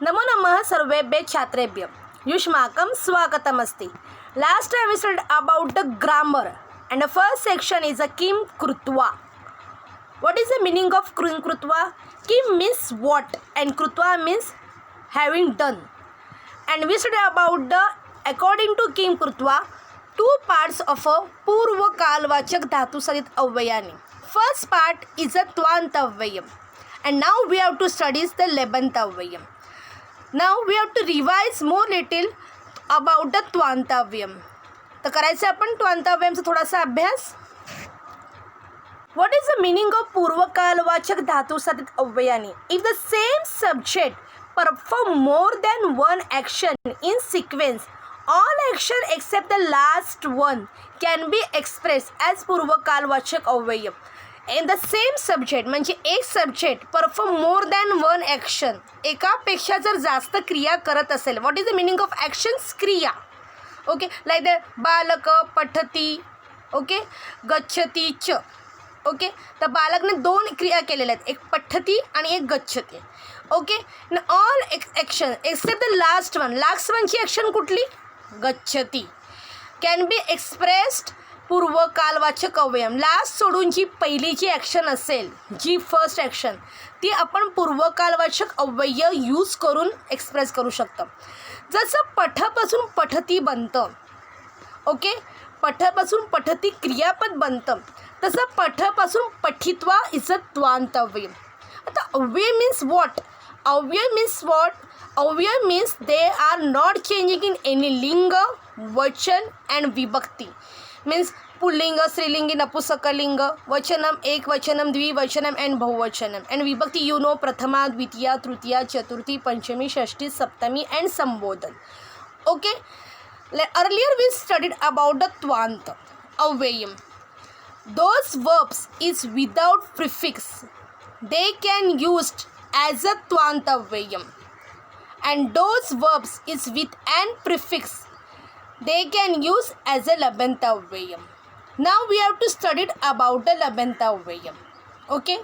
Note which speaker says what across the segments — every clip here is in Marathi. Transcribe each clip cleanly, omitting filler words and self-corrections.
Speaker 1: नमो नमः सर्वेभ्यः छात्रेभ्यः युष्माकं स्वागतमस्ति. Last time we studied about the grammar and the first section is a kim krutva. What is the meaning of kim krutva? Kim means what and krutva means having done. And we studied about the according to kim krutva two parts of a पूर्वकालवाचक धातु सहित अव्ययानी. First part is a त्वांत अव्ययम and now we have to study the लेबंत अव्ययम. Now we have to revise more little about the त्वांताव्यम. तर करायचं आपण त्वांताव्यमचा थोडासा अभ्यास. What is the meaning of पूर्वकालवाचक धातु सहित अव्ययानी? If the same subject perform more than one action in sequence, all action except the last one can be expressed as पूर्वकालवाचक अव्यय. In the same subject म्हणजे एक subject perform more than one action, एकापेक्षा जर जास्त क्रिया करत असेल. What is the meaning of actions? क्रिया. ओके, लाईक द बालक पठती, ओके, गच्छती च. ओके, तर बालकने दोन क्रिया केलेल्या आहेत, एक पठती आणि एक गच्छती. Okay, all action except the last one. Last वनची ॲक्शन कुठली? गच्छती. कॅन बी एक्सप्रेस्ड पूर्वकालवाचक अव्ययम. लास्ट सोडून जी पहिली जी ॲक्शन असेल, जी फर्स्ट ॲक्शन, ती आपण पूर्वकालवाचक अव्यय यूज करून एक्सप्रेस करू शकतो. जसं पठपासून पठती बनतं, ओके, पठपासून पठती क्रियापद बनतं, तसं पठपासून पठित्वा इज अ त्वांत अव्यय. आता अव्यय मीन्स व्हॉट? अव्यय मीन्स व्हॉट? अव्यय means they are not changing in any लिंग, वचन अँड विभक्ती. मीन्स पुल्लिंग, स्त्रीलिंगी, नपुंसकलिंग, वचनम, एक वचनम, द्विवचनम अँड बहुवचनम, अँड विभक्ती यू नो प्रथमा, द्वितीया, तृतीया, चतुर्थी, पंचमी, षष्ठी, सप्तमी अँड संबोधन. Okay, earlier we studied about the त्वांत अव्ययम. Those verbs is without prefix they can used as a त्वांत अव्ययम, and those verbs is with and prefix they can use as a labanta avyayam. Now we have to study about the labanta avyayam. Okay,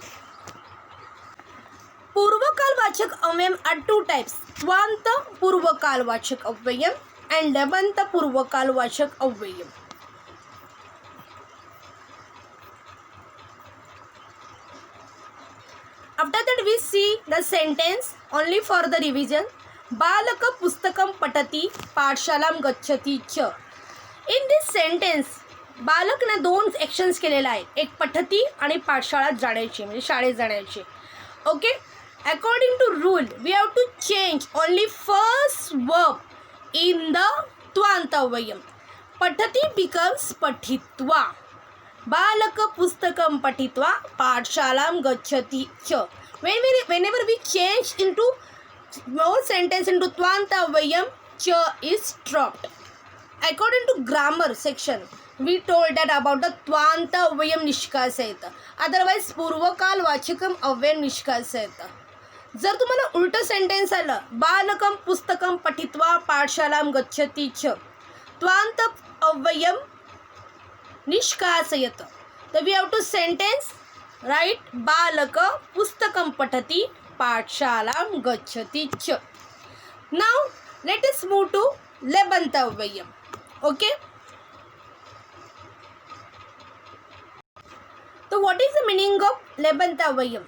Speaker 1: पूर्वकालवाचक अव्ययम are two types, त्वांत पूर्वकालवाचक अव्ययम and labanta पूर्वकालवाचक अव्ययम. After that we see the sentence only for the revision. बालक पुस्तकं पठती पाठशालां गच्छती च. इन दिस सेंटेन्स बालकने दोन ॲक्शन्स केलेले आहेत, एक पठती आणि पाठशाळेत जाण्याची म्हणजे शाळेत जाण्याची. Okay, according to rule we have to change only first verb in the त्वांत अव्ययम. पठती बिकम्स पठित्वा. बालक पुस्तकं पठित्वा पाठशालां गच्छति च. Whenever we change into more sentence into त्वांत अव्ययम, ch is dropped. According to grammar section we told that about the त्वांत अव्ययम निष्कासयत, otherwise पूर्वकालवाचकम अव्ययम निष्कासयत. जर तुम्हाला उलटं सेंटेन्स आलं, बालकम पुस्तकम पठित्वा पाठशालां गच्छति च, त्वांत अव्ययम निष्कासयत, तर we have to sentence right बालक पुस्तकं पठति पाठशालां गच्छति च. Now let us move to लेबंत अव्ययम. ओके, तो what is the meaning of लेबंत अव्ययम?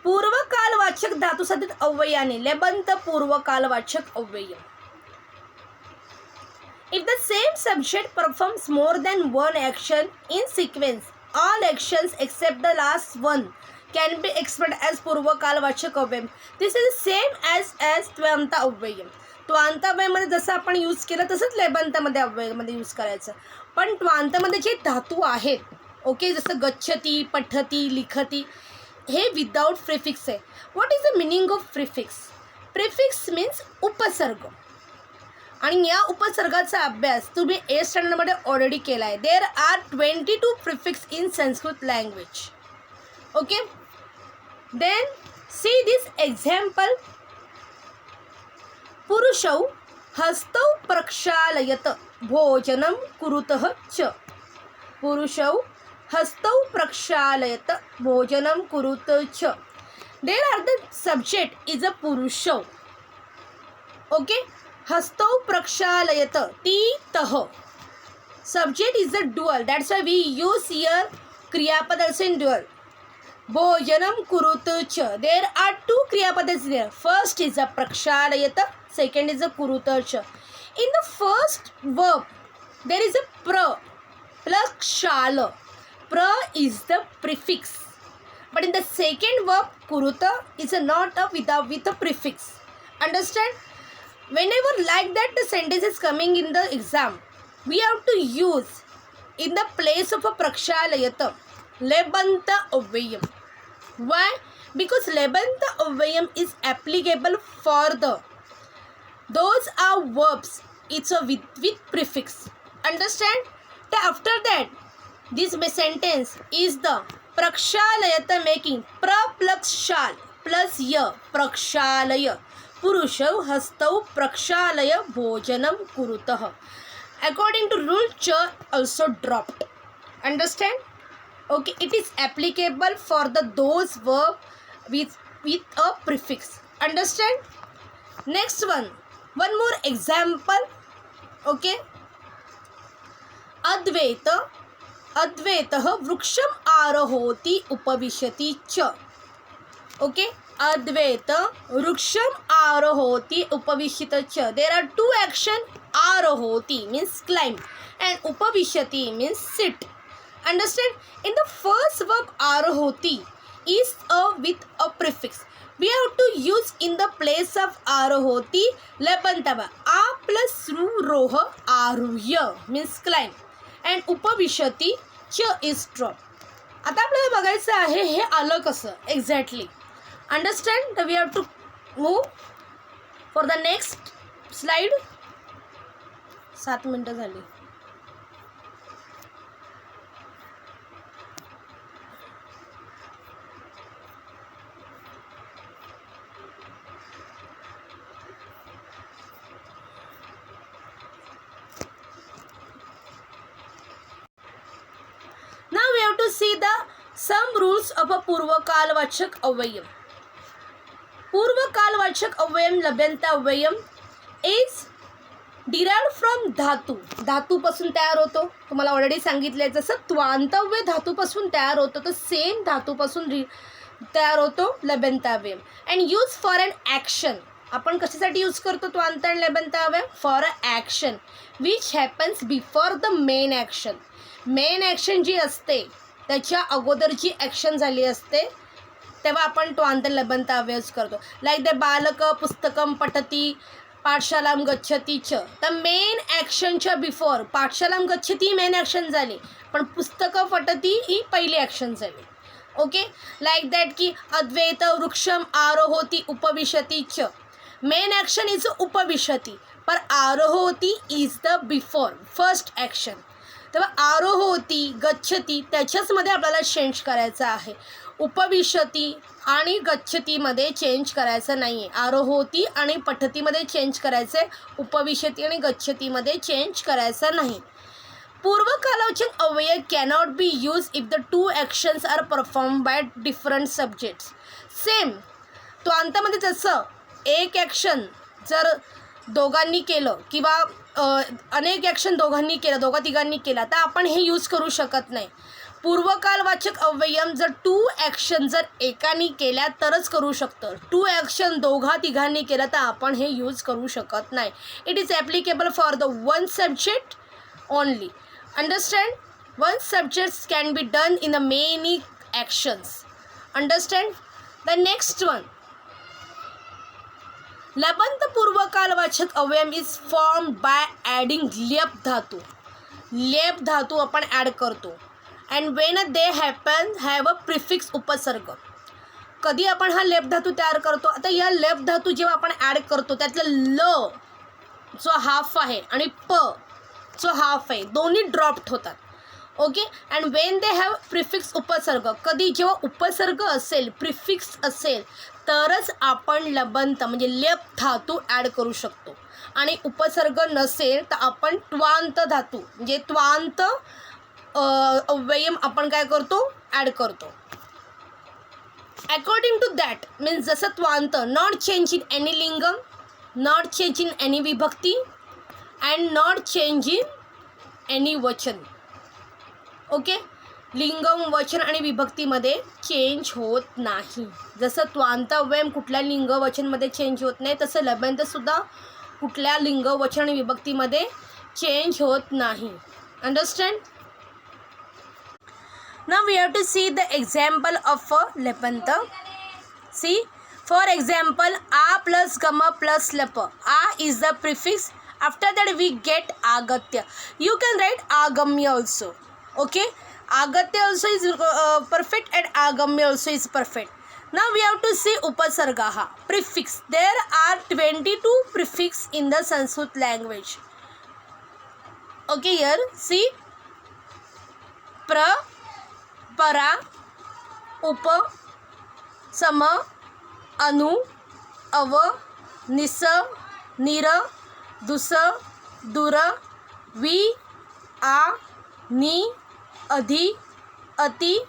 Speaker 1: पूर्वकालवाचक धातु सहित अव्ययाने लेबंत पूर्वकालवाचक अव्ययम. If the same subject performs more than one action in sequence, all actions except the last one can be expressed as पूर्वकालवाचक अव्ययम. दिस इज सेम ॲज त्वांत अव्ययम. त्वांत अव्ययमध्ये जसं आपण यूज केलं तसंच लेबंतमध्ये अव्ययमध्ये यूज करायचं. पण त्वांतमध्ये जे धातू आहेत, ओके, जसं गच्छती, पठती, लिखती, हे विदाउट प्रिफिक्स आहे. What is the meaning of prefix? Prefix means उपसर्ग, आणि या उपसर्गाचा अभ्यास तुम्ही 8th स्टँडर्डमध्ये ऑलरेडी केला आहे. There are 22 prefix in Sanskrit language. Okay, then see this example. पुरुषौ हस्तौ प्रक्षालयत भोजनं कुरुतः च. पुरुषौ हस्तौ प्रक्षालयत भोजनं कुरुत च. There are the subject is a पुरुषौ. ओके. हस्तौ प्रक्षालयत तीतः. Subject is a dual. That's why we use here Kriyapada also in dual. Bhojanam kurut cha. There are two Kriyapadas there. First is a prakshalayata. Second is a kurut cha. In the first verb, there is a pra plus kshala. Pra is the prefix. But in the second verb, kuruta is a not a with a prefix. Understand? Whenever like that the sentence is coming in the exam, we have to use in the place of a prakshalayata lebanta avyayam. Why? Because lebanta avyayam is applicable for those are verbs. It's a with prefix. Understand? After that, this sentence is the prakshalayata making pra plus shal plus ya prakshalaya पुरुषौ हस्तौ प्रक्षालय भोजनम कुरुतः. According to rule, cha also dropped. Understand? Okay, it is applicable for those verb with a prefix. Understand? Next one more example. Okay. अद्वैतः वृक्षम आरोहोति उपविशति च. Okay. अद्वैत वृक्षम आरोहोति उपविशति च. There are two action. Arohoti means climb and upavishati means sit. Understand? In the first verb arohoti is with a prefix. We have to use in the place of arohoti lebantava. A plus ru roha aruhya means climb and upavishati ch is drop. आता आपल्याला बघायचं आहे हे आलं कसं exactly. Understand? We have to move for the next slide. 7 मिनटं झाली. Now we have to see the some rules of a पूर्वकालवाचक अव्ययम. पूर्वकालवाचक अव्ययम लभ्यंत अव्ययम is derived from धातू. धातूपासून तयार होतो. तुम्हाला ऑलरेडी सांगितलं जसं त्वांतव्य धातूपासून तयार होतो तर सेम धातूपासून तयार होतो लबंताव्यय. And use for an action. आपण कशासाठी यूज करतो त्वांत आणि लबंताव्यय? For a action which happens before the main action. Main action जी असते त्याच्या अगोदर जी ॲक्शन झाली असते तेव्हा आपण त्वांत लबंताव्यय यूज करतो. लाईक द बालक पुस्तकम पठती पाठशालाम गच्छती च. तर मेन ॲक्शनच्या बिफोर पाठशालाम गच्छती मेन ॲक्शन झाली पण पुस्तकं पठती ही पहिली ॲक्शन झाली. ओके. लाईक दॅट की अद्वैत वृक्षम आरोहोती उपविशती च. मेन ॲक्शन इज उपविशती पर आरोहोती is the before first action. तेव्हा आरोहोती गच्छती त्याच्याचमध्ये आपल्याला चेंज करायचं आहे. उपविशती आणि गच्छतीमध्ये चेंज करायचं नाही आहे. आरोहोती आणि पठतीमध्ये चेंज करायचं आहे. उपविशती आणि गच्छतीमध्ये चेंज करायचं नाही. पूर्वकालवाचक अव्यय cannot be use if the two actions are perform by different subjects. Same त्वांतामध्ये जसं एक ॲक्शन जर दोघांनी केलं किंवा अनेक ॲक्शन दोघांनी केलं दोघा तिघांनी केला तर आपण हे यूज करू शकत नाही. पूर्वकालवाचक अव्ययम जर टू ॲक्शन जर एकाने केल्या तरच करू शकतो. टू ॲक्शन दोघा तिघांनी केलं तर आपण हे यूज करू शकत नाही. It is applicable for the one subject only. Understand? One subjects can be done in the many actions. Understand? The next one लबंत पूर्वकालवाचक अव्ययम इज फॉर्म बाय ॲडिंग लेप धातू. लेप धातू आपण ॲड करतो. And when they happen have a prefix उपसर्ग. कधी आपण हा लेप धातू तयार करतो? आता या लेप धातू जेव्हा आपण ॲड करतो त्यातलं ल जो हाफ आहे आणि प जो हाफ आहे दोन्ही ड्रॉप्ड होतात. Okay. And when they have prefix उपसर्ग. कधी जेव्हा उपसर्ग असेल प्रिफिक्स असेल तरच आपण लबंत म्हणजे लेप धातू ॲड करू शकतो. आणि उपसर्ग नसेल तर आपण त्वांत धातू म्हणजे त्वांत अव्ययम आपण काय करतो? ॲड करतो. अकॉर्डिंग टू दॅट मीन्स जसं त्वांत नॉट चेंज इन एनी लिंगम not change in any vibhakti and not change in any वचन. ओके, लिंगम वचन आणि विभक्तीमध्ये चेंज होत नाही. जसं त्वांत अव्यय कुठल्या लिंग वचनमध्ये चेंज होत नाही, तसं लबंतसुद्धा कुठल्या लिंग वचन आणि विभक्तीमध्ये चेंज होत नाही. Understand? Now we have to see the example of a lepanta. See, for example, a plus gama plus lapa. A is the prefix. After that we get agatya. You can write agamya also. Okay, agatya also is perfect and agamya also is perfect. Now we have to see upasargaha, prefix. There are 22 prefix in the Sanskrit language. Okay, here see, pra, परा, उप, सम, अनु, अव, निस, निर, दुस, दूर, वि, आ, नि, अधि, अति,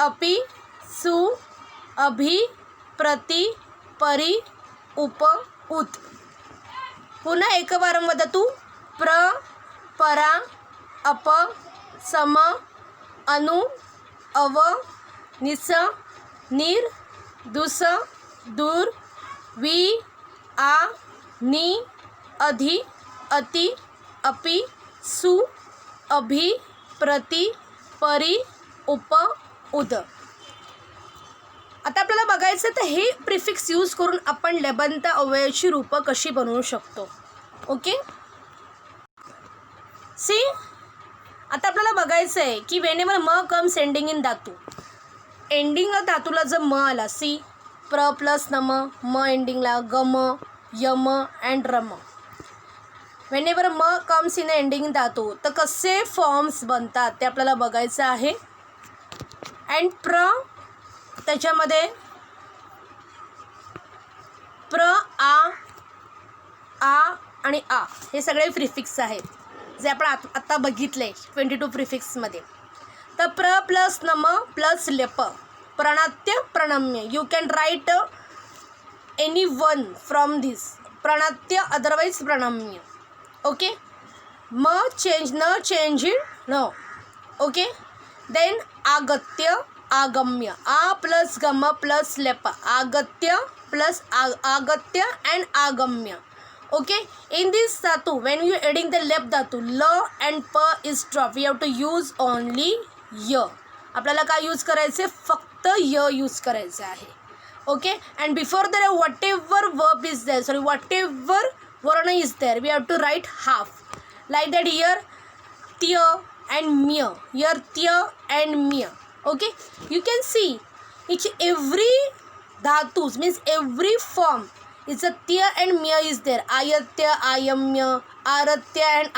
Speaker 1: अपि, सु, अभि, प्रति, परि, उप, उत. पुन्हा एक वारं वदतु. प्र, परा, अप, सम, अनु, अव, निस, निर, दुस, दूर, वि, आ, नि, अधि, अति, अपि, सु, अभि, प्रति, परि, उप, उद. आता आपल्याला बघायचं तर हे प्रिफिक्स यूज करून आपण लेबंत अव्ययाची रूपं कशी बनवू शकतो. ओके, सी, आता आपल्याला बघायचं आहे की वेनेवर म कम्स एंडिंग इन धातू. एंडिंग धातूला जर म आला, सी, प्र प्लस नम, म एंडिंगला गम, यम अँड रम. वेनेवर म कम्स इन एंडिंग धातू तर कसे फॉर्म्स बनतात ते आपल्याला बघायचं आहे. अँड प्र, त्याच्यामध्ये प्र, आ आणि आ हे सगळे प्रिफिक्स आहेत जे आपण आत्ता बघितले 22 प्रिफिक्समध्ये. तर प्र प्लस नम प्लस लेप, प्रणात्य प्रणम्य. You can write any one from this. प्रणात्य अदरवाईज प्रणम्य. ओके, म चेंज, न चेंज इन न. ओके, देन आगत्य आगम्य. आ प्लस गम प्लस लेप, आगत्य प्लस आगत्य and आगम्य. Okay, in this dhatu when you adding the lep dhatu ल and प is drop, we have to use only य. आपल्याला काय यूज करायचे, फक्त य यूज करायचे आहे. Okay, and before that whatever verb is there, sorry, whatever varna is there, we have to write half like that. Here tya and mya, here tya and mya. Okay, you can see each every dhatus means every form is a tya and mya is there. Ayatya, ayamya, aratya and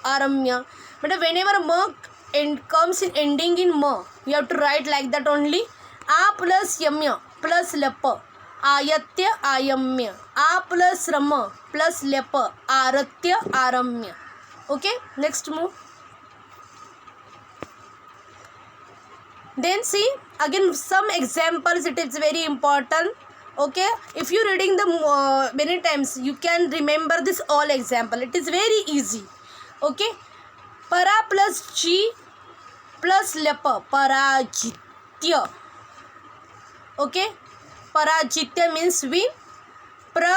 Speaker 1: aramya. But whenever ma comes in ending in ma, you have to write like that only. A plus yamya plus lapa, ayatya ayamya. A plus rama plus lapa, aratya aramya. Okay, next move. Then see again some examples, it is very important. Okay, if you reading the many times you can remember this all example. It is very easy. Okay, para plus chi plus lapa, parajitya. Okay, parajitya means win. Pra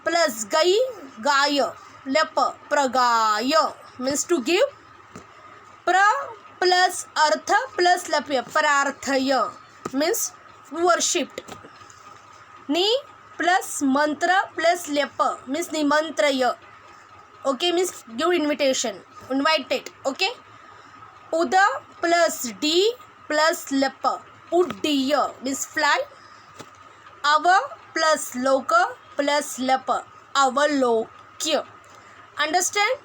Speaker 1: plus gai, gaya, lapa, pragaya means to give. Pra plus artha plus lapya, prarthaya means worshipped. Ni plus mantra plus lepa means nimantraya. Okay, means give invitation, invited. Okay, uda plus d plus lepa, uddiya means fly. Ava plus loka plus lepa, avalokya. Understand?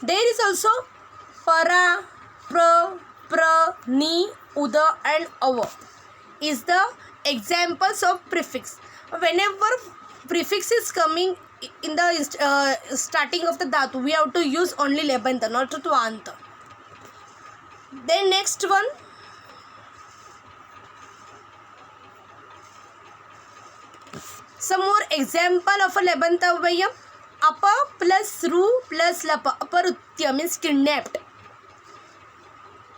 Speaker 1: There is also para, pra, ni, uda and ava is the examples of prefix. Whenever prefix is coming in the starting of the dhatu, we have to use only lebanta, not to anta. Then next one, Some more example of a लेबंत अव्ययम. अप प्लस रू प्लस लप, अपहृत्य means kidnapped.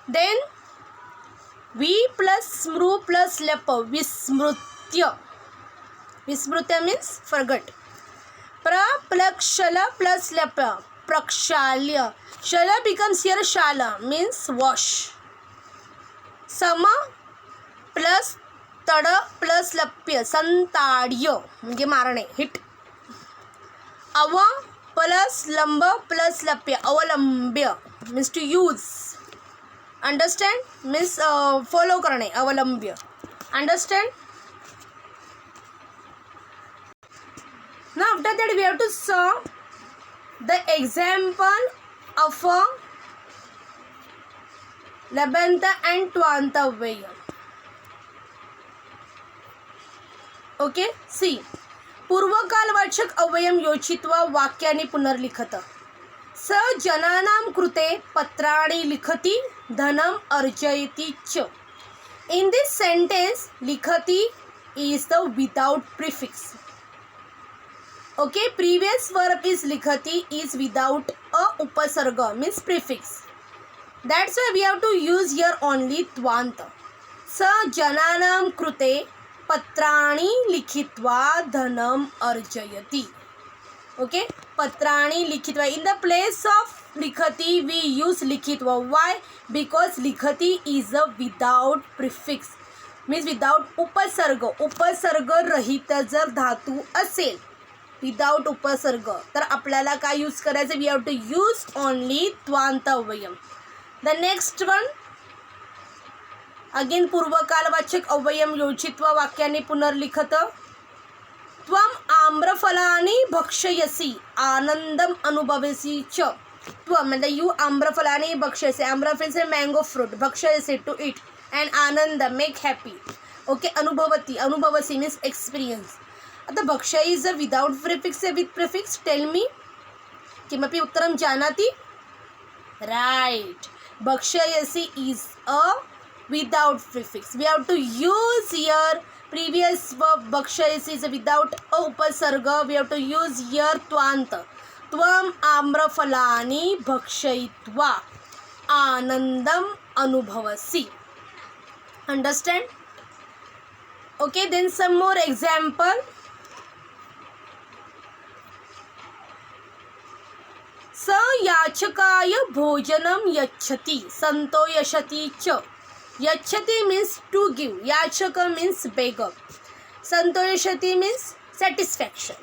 Speaker 1: Then वी प्लस स्मृ प्लस लप, विस्मृत्य. विस्मृत्य means forget. प्रप्लक्षल प्लस लप, प्रक्षाल्य. शल becomes here शाल means wash. सम प्लस तड प्लस लप्य, संताड्य म्हणजे मारणे, हिट. अव प्लस लंब प्लस लप्य, अवलंब्य means to use. Understand means follow करणे, अवलंब्य. Understand. Now after that we have to solve the example of a लबंत and त्वांत अव्ययम. Okay c. पूर्वकालवाचक अव्ययम योजित्वा वाक्यानि पुनर्लिखत. स जनानां कृते पत्राणि लिखति, धनम अर्जयति च. In this sentence लिखति is the without prefix. Okay, previous verb is लिखति is without a उपसर्ग means prefix. That's why we have to use here only त्वांत. स जनानां कृते पत्राणि लिखित्वा धनम अर्जयति. ओके, पत्राणि लिखित्वा. In the place of लिखति we use लिखित्वा. Why? Because लिखति is a without prefix means without उपसर्ग. उपसर्ग रहित जर धातू असेल विदाउट उपसर्ग तर आपल्याला काय यूज करायचं. We have to use only त्वांत अव्ययम. द नेक्स्ट वन अगेन पूर्वकालवाचक अव्ययम योजित्वा वाक्यानि पुनर्लिखत. त्वम आम्रफलानि भक्षयसि, आनंदम अनुभवसि च. त्वम म्हणजे यू आम्रफलानि भक्षयसि. आम्रफल से मैंगो फ्रूट, भक्षयसि टू ईट, एंड आनंद मेक हॅपी. ओके, अनुभवती, अनुभवसि मीन्स एक्सपिरियन्स. आता भक्षय is a without prefix with prefix. Tell me किमपि उत्तरं जानाति. राइट, भक्षयसि is a without prefix. We have to use here previous verb भक्षयसि is without a उपसर्ग. We have to use here त्वांत. त्वम आम्रफलानि भक्षयित्वा आनंदम अनुभवसि. Understand? Okay, then some more example. स याचकाय भोजनं यच्छति, संतोषयति च. यच्छति means to give, याचक means beggar, संतोषयति means satisfaction.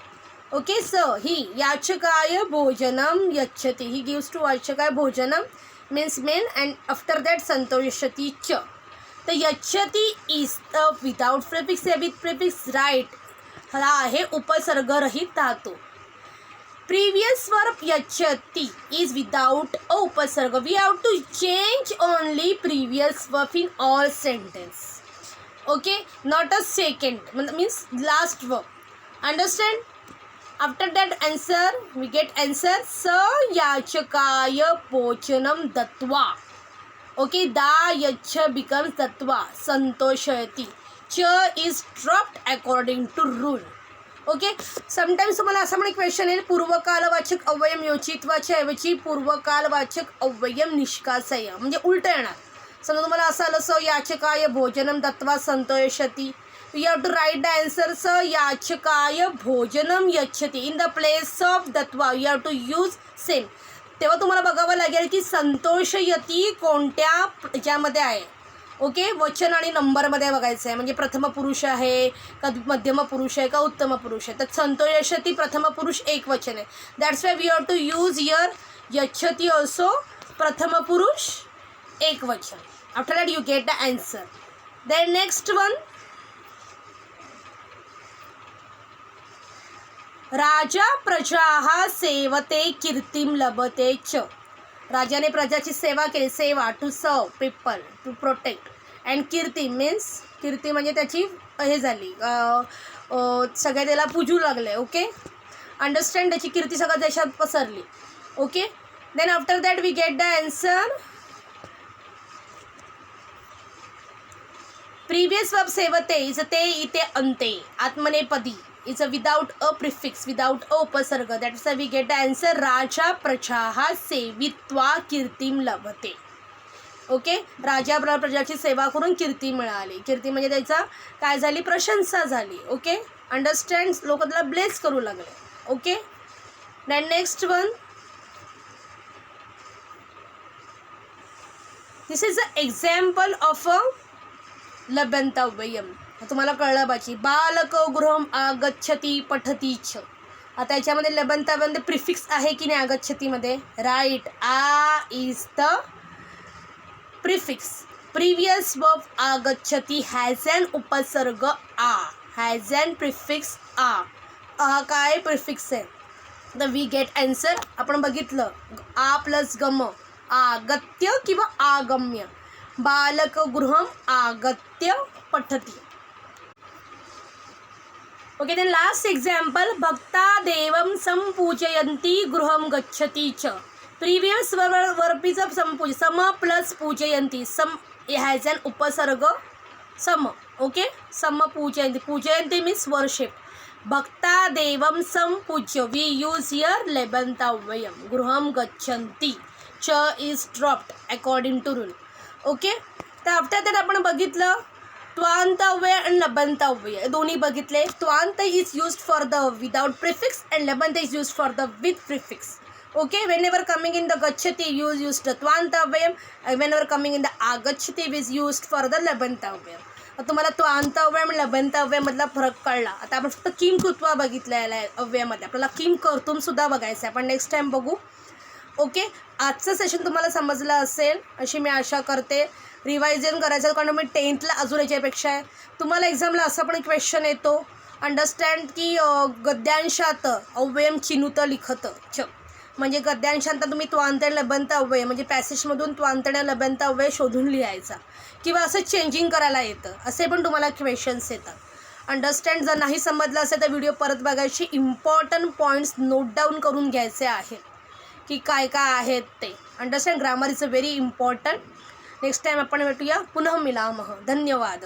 Speaker 1: Okay, so he याचकाय भोजनं यच्छति, he gives to याचकाय भोजनं means meal, and after that संतोषयति च. तर यच्छति is the without prefix या with prefix. right, हा आहे उपसर्ग रहित धातू. Previous verb yachati is without a upasarga. We have to change only previous verb in all sentence. Okay, not a second, means last verb. Understand? After that answer, we get answer. Sa yachakaya bhojanam datva. Okay, da yacha becomes datva. Santoshayati. Cha is dropped according to rule. Okay, sometimes तुम्हाला असं पण एक क्वेश्चन येईल. पूर्वकालवाचक अव्ययम योजित्वाच्या ऐवजी पूर्वकालवाचक अव्ययम निष्कासय म्हणजे उलट येणार. समजा तुम्हाला असं आलं स याचकाय भोजनम दत्वा संतोषयति. You have to write the answer. स याचकाय भोजनम यच्छति. इन द प्लेस ऑफ दत्वा you have to use same. तेव्हा तुम्हाला बघावं लागेल की संतोषयति कोणत्या ह्याच्यामध्ये आहे. ओके, वचन आणि नंबरमध्ये बघायचं आहे. म्हणजे प्रथम पुरुष आहे का मध्यम पुरुष आहे का उत्तम पुरुष आहे. तर संतोषयति प्रथम पुरुष एक वचन आहे. That's why we have to use here यच्छति ऑल्सो प्रथम पुरुष एक वचन. After that you get the answer. Then next one. राजा प्रजा सेवते कीर्तिम लभते च. राजाने प्रजाची सेवा केली. सेवा टू सर्व पीपल, टू प्रोटेक्ट. अँड कीर्ती मीन्स कीर्ती म्हणजे त्याची हे झाली, सगळे त्याला पूजू लागले. Okay, understand. त्याची कीर्ती सगळ्या देशात पसरली. Okay, then after that we get the answer. Previous verb सेवते इज ते इथे अंते आत्मनेपदी is a without a prefix, without a उपसर्ग. That's we get the answer. राजा प्रजाः सेवित्वा कीर्तिम लभते. ओके, राजा प्रजाची सेवा करून कीर्ती मिळाली. कीर्ती म्हणजे त्याचा काय झाली, प्रशंसा झाली. ओके, अंडरस्टँड, लोक त्याला ब्लेस करू लागले. Okay, then next one, this is a example of a लबंतव्यम. तुम्हाला कळलं पाहिजे. बालक गृहम आगच्छती पठती च. आता याच्यामध्ये लबंतव्यमध्ये प्रिफिक्स आहे की नाही आगच्छतीमध्ये? राईट, आ is the prefix. Previous verb आगच्छती हॅज एन उपसर्ग आ, हॅज एन प्रिफिक्स आ. आ काय प्रिफिक्स आहे. तर वी गेट आन्सर. आपण बघितलं आ प्लस गम, आगत्य किंवा आगम्य. बालक गृहम आगत्य पठती. ओके, देन लास्ट एक्झाम्पल, भक्ता देवम संपूजयंती गृहम गच्छती च. प्रिवियस वर्बीचं संपूज, सम प्लस पूजयंती. सम हॅज एन उपसर्ग सम. ओके, सम पूजयंती. पूजयंती मीन्स वर्शिप. भक्ता देवम संपूज्य, वी यूज हियर लेबंतव्यम. गृहम गच्छन्ति, च is dropped according to rule. Okay, तर आफ्टर दॅट आपण बघितलं त्वांतव्य आणि लबंतव्य दोन्ही बघितले. त्वांत is used for the without prefix and लबंत is used for the with prefix. Okay, whenever coming in the gachati used the त्वांतव्यम, whenever coming in the आगच्छति is used for the लबंतव्यम. तुम्हाला त्वांतव्यम लबंतव्यम मधला फरक कळला. आता आपण फक्त किम कृत्वा बघितलेला आहे अव्ययामध्ये. आपल्याला किम कर्तुम सुद्धा बघायचं आहे, आपण नेक्स्ट टाइम बघू. ओके, आजचं सेशन तुम्हाला समजलं असेल अशी मी आशा करते. रिवायझन करायचं, कारण मी 10th अजून याच्यापेक्षा आहे. तुम्हाला एक्झामला असा पण क्वेश्चन येतो, अंडरस्टँड, की गद्यांशात अव्ययम चिनुत लिखत च. म्हणजे गद्यांशांत तुम्ही त्वांत लबंत अव्यय म्हणजे पॅसेजमधून त्वांत लबंत अव्यय शोधून लिहायचा, किंवा असं चेंजिंग करायला येतं, असे पण तुम्हाला क्वेश्चन्स येतात. अंडरस्टँड. जर नाही समजलं असेल तर व्हिडिओ परत बघायची. इम्पॉर्टंट पॉईंट्स नोट डाऊन करून घ्यायचे आहेत की काय काय आहेत ते. Understand. Grammar is a very important. Next time आपण भेटूया. पुन्हा मिलामः. धन्यवाद.